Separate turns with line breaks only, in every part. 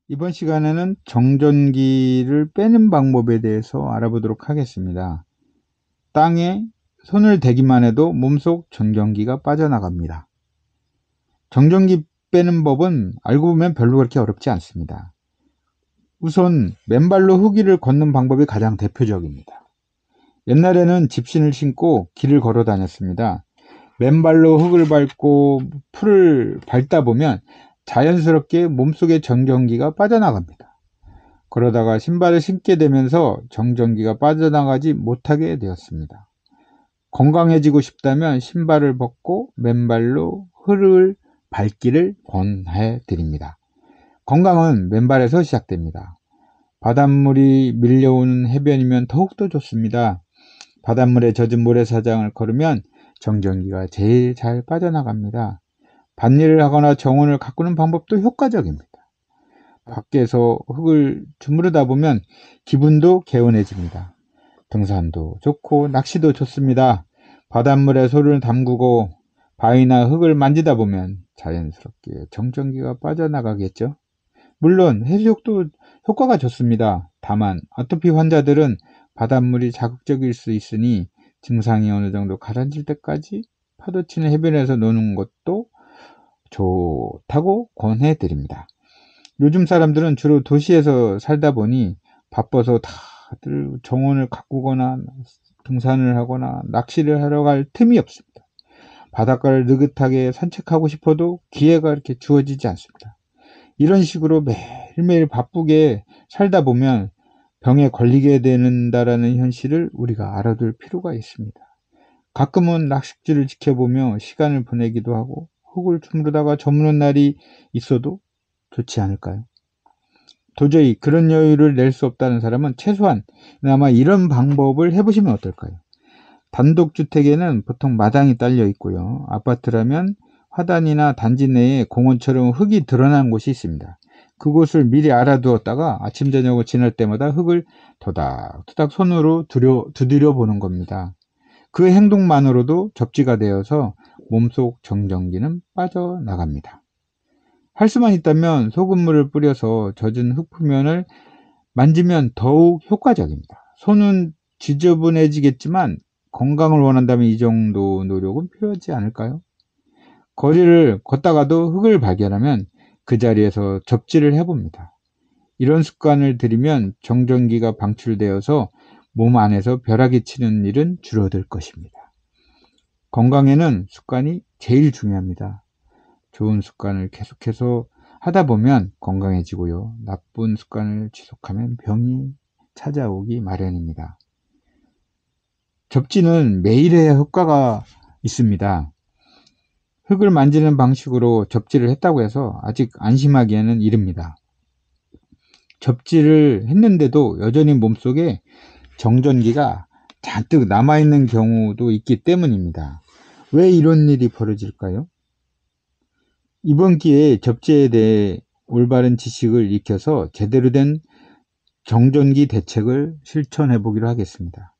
이번 시간에는 정전기를 빼는 방법에 대해서 알아보도록 하겠습니다. 땅에 손을 대기만 해도 몸속 정전기가 빠져나갑니다. 정전기 빼는 법은 알고 보면 별로 그렇게 어렵지 않습니다. 우선 맨발로 흙위를 걷는 방법이 가장 대표적입니다. 옛날에는 집신을 신고 길을 걸어 다녔습니다. 맨발로 흙을 밟고 풀을 밟다 보면 자연스럽게 몸속의 정전기가 빠져나갑니다. 그러다가 신발을 신게 되면서 정전기가 빠져나가지 못하게 되었습니다. 건강해지고 싶다면 신발을 벗고 맨발로 흙을 밟기를 권해드립니다. 건강은 맨발에서 시작됩니다. 바닷물이 밀려오는 해변이면 더욱더 좋습니다. 바닷물에 젖은 모래사장을 걸으면 정전기가 제일 잘 빠져나갑니다. 밭일을 하거나 정원을 가꾸는 방법도 효과적입니다. 밖에서 흙을 주무르다 보면 기분도 개운해집니다. 등산도 좋고 낚시도 좋습니다. 바닷물에 손을 담그고 바위나 흙을 만지다 보면 자연스럽게 정전기가 빠져나가겠죠. 물론 해수욕도 효과가 좋습니다. 다만 아토피 환자들은 바닷물이 자극적일 수 있으니 증상이 어느 정도 가라앉을 때까지 파도 치는 해변에서 노는 것도 좋다고 권해드립니다. 요즘 사람들은 주로 도시에서 살다 보니 바빠서 다들 정원을 가꾸거나 등산을 하거나 낚시를 하러 갈 틈이 없습니다. 바닷가를 느긋하게 산책하고 싶어도 기회가 이렇게 주어지지 않습니다. 이런 식으로 매일매일 바쁘게 살다 보면 병에 걸리게 된다라는 현실을 우리가 알아둘 필요가 있습니다. 가끔은 낚싯줄을 지켜보며 시간을 보내기도 하고 흙을 주무르다가 저무는 날이 있어도 좋지 않을까요? 도저히 그런 여유를 낼 수 없다는 사람은 최소한 아마 이런 방법을 해보시면 어떨까요? 단독주택에는 보통 마당이 딸려 있고요. 아파트라면 화단이나 단지 내에 공원처럼 흙이 드러난 곳이 있습니다. 그곳을 미리 알아두었다가 아침 저녁을 지날 때마다 흙을 토닥토닥 손으로 두드려 보는 겁니다. 그 행동만으로도 접지가 되어서 몸속 정전기는 빠져나갑니다. 할 수만 있다면 소금물을 뿌려서 젖은 흙 표면을 만지면 더욱 효과적입니다. 손은 지저분해지겠지만 건강을 원한다면 이 정도 노력은 필요하지 않을까요? 거리를 걷다가도 흙을 발견하면 그 자리에서 접지를 해봅니다. 이런 습관을 들이면 정전기가 방출되어서 몸 안에서 벼락이 치는 일은 줄어들 것입니다. 건강에는 습관이 제일 중요합니다. 좋은 습관을 계속해서 하다 보면 건강해지고요. 나쁜 습관을 지속하면 병이 찾아오기 마련입니다. 접지는 매일 해야 효과가 있습니다. 흙을 만지는 방식으로 접지를 했다고 해서 아직 안심하기에는 이릅니다. 접지를 했는데도 여전히 몸속에 정전기가 잔뜩 남아있는 경우도 있기 때문입니다. 왜 이런 일이 벌어질까요? 이번 기회에 접지에 대해 올바른 지식을 익혀서 제대로 된 정전기 대책을 실천해 보기로 하겠습니다.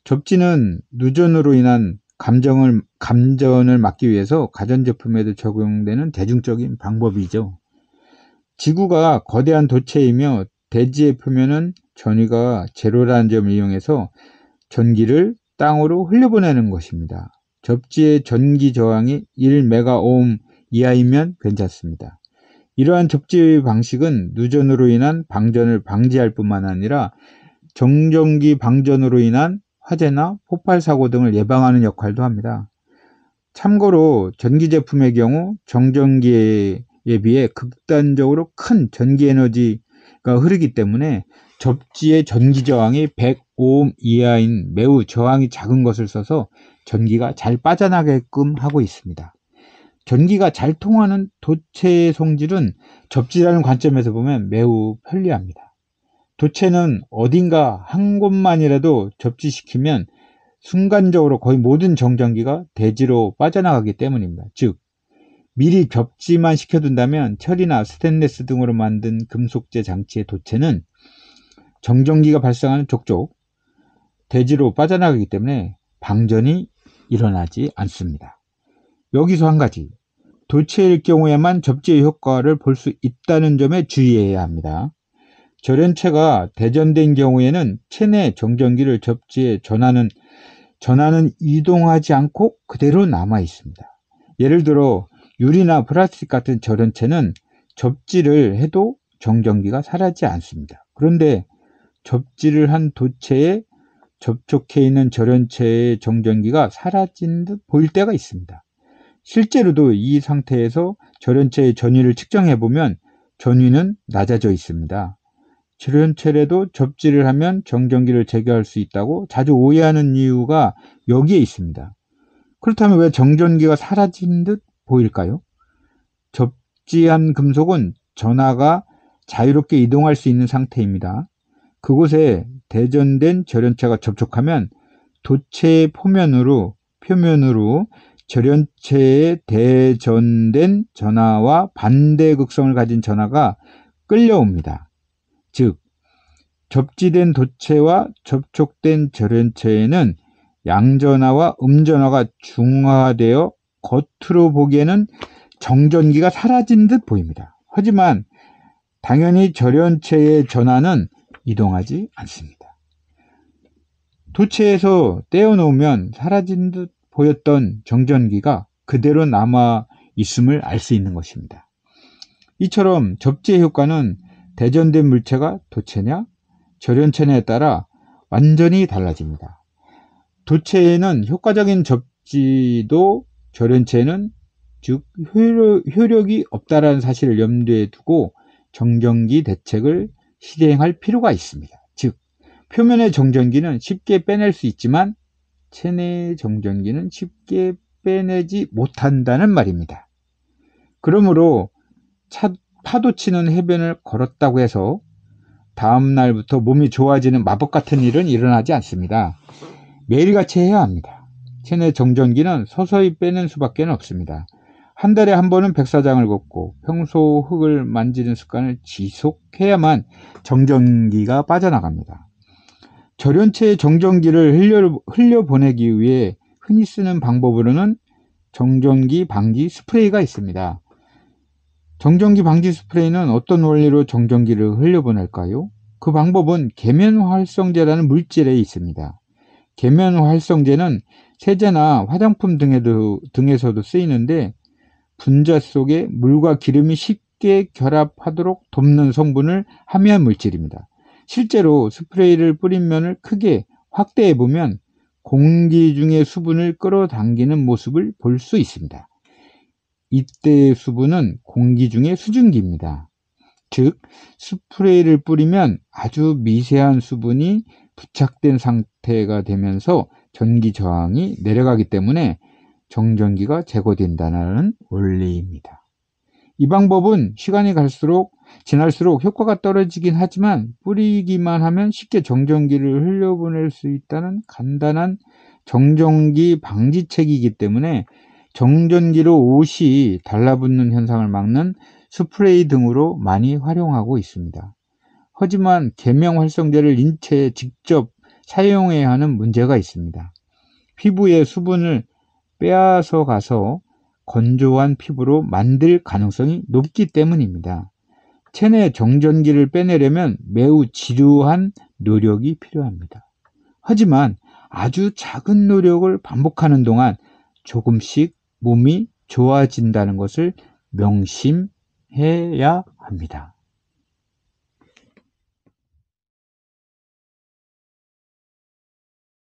접지는 누전으로 인한 감전을 막기 위해서 가전제품에도 적용되는 대중적인 방법이죠. 지구가 거대한 도체이며 대지의 표면은 전위가 제로라는 점을 이용해서 전기를 땅으로 흘려보내는 것입니다. 접지의 전기 저항이 1메가오hm 이하이면 괜찮습니다. 이러한 접지 방식은 누전으로 인한 방전을 방지할 뿐만 아니라 정전기 방전으로 인한 화재나 폭발 사고 등을 예방하는 역할도 합니다. 참고로 전기 제품의 경우 정전기에 비해 극단적으로 큰 전기 에너지가 흐르기 때문에 접지의 전기 저항이 100오hm 이하인 매우 저항이 작은 것을 써서 전기가 잘 빠져나가게끔 하고 있습니다. 전기가 잘 통하는 도체의 성질은 접지라는 관점에서 보면 매우 편리합니다. 도체는 어딘가 한 곳만이라도 접지시키면 순간적으로 거의 모든 정전기가 대지로 빠져나가기 때문입니다. 즉, 미리 접지만 시켜둔다면 철이나 스테인리스 등으로 만든 금속재 장치의 도체는 정전기가 발생하는 족족 대지로 빠져나가기 때문에 방전이 일어나지 않습니다. 여기서 한 가지, 도체일 경우에만 접지의 효과를 볼 수 있다는 점에 주의해야 합니다. 절연체가 대전된 경우에는 체내 정전기를 접지에 전하는 이동하지 않고 그대로 남아 있습니다. 예를 들어 유리나 플라스틱 같은 절연체는 접지를 해도 정전기가 사라지지 않습니다. 그런데 접지를 한 도체에 접촉해 있는 절연체의 정전기가 사라진 듯 보일 때가 있습니다. 실제로도 이 상태에서 절연체의 전위를 측정해 보면 전위는 낮아져 있습니다. 절연체라도 접지를 하면 정전기를 제거할 수 있다고 자주 오해하는 이유가 여기에 있습니다. 그렇다면 왜 정전기가 사라진 듯 보일까요? 접지한 금속은 전하가 자유롭게 이동할 수 있는 상태입니다. 그곳에 대전된 절연체가 접촉하면 도체의 표면으로 절연체에 대전된 전하와 반대 극성을 가진 전하가 끌려옵니다. 즉, 접지된 도체와 접촉된 절연체에는 양전하와 음전하가 중화되어 겉으로 보기에는 정전기가 사라진 듯 보입니다. 하지만 당연히 절연체의 전하는 이동하지 않습니다. 도체에서 떼어놓으면 사라진 듯 보였던 정전기가 그대로 남아 있음을 알 수 있는 것입니다. 이처럼 접지의 효과는 대전된 물체가 도체냐 절연체냐에 따라 완전히 달라집니다. 도체에는 효과적인 접지도 절연체에는 즉 효력이 없다라는 사실을 염두에 두고 정전기 대책을 실행할 필요가 있습니다. 즉 표면의 정전기는 쉽게 빼낼 수 있지만 체내의 정전기는 쉽게 빼내지 못한다는 말입니다. 그러므로 파도 치는 해변을 걸었다고 해서 다음 날부터 몸이 좋아지는 마법 같은 일은 일어나지 않습니다. 매일같이 해야 합니다. 체내 정전기는 서서히 빼는 수밖에 없습니다. 한 달에 한 번은 백사장을 걷고 평소 흙을 만지는 습관을 지속해야만 정전기가 빠져나갑니다. 절연체의 정전기를 흘려보내기 위해 흔히 쓰는 방법으로는 정전기 방지 스프레이가 있습니다. 정전기 방지 스프레이는 어떤 원리로 정전기를 흘려보낼까요? 그 방법은 계면활성제라는 물질에 있습니다. 계면활성제는 세제나 화장품 등에서도 쓰이는데 분자 속에 물과 기름이 쉽게 결합하도록 돕는 성분을 함유한 물질입니다. 실제로 스프레이를 뿌린 면을 크게 확대해 보면 공기 중의 수분을 끌어당기는 모습을 볼 수 있습니다. 이때의 수분은 공기 중의 수증기입니다. 즉, 스프레이를 뿌리면 아주 미세한 수분이 부착된 상태가 되면서 전기 저항이 내려가기 때문에 정전기가 제거된다는 원리입니다. 이 방법은 시간이 지날수록 효과가 떨어지긴 하지만 뿌리기만 하면 쉽게 정전기를 흘려보낼 수 있다는 간단한 정전기 방지책이기 때문에 정전기로 옷이 달라붙는 현상을 막는 스프레이 등으로 많이 활용하고 있습니다. 하지만 계면활성제를 인체에 직접 사용해야 하는 문제가 있습니다. 피부의 수분을 빼앗아 가서 건조한 피부로 만들 가능성이 높기 때문입니다. 체내 정전기를 빼내려면 매우 지루한 노력이 필요합니다. 하지만 아주 작은 노력을 반복하는 동안 조금씩 몸이 좋아진다는 것을 명심해야 합니다.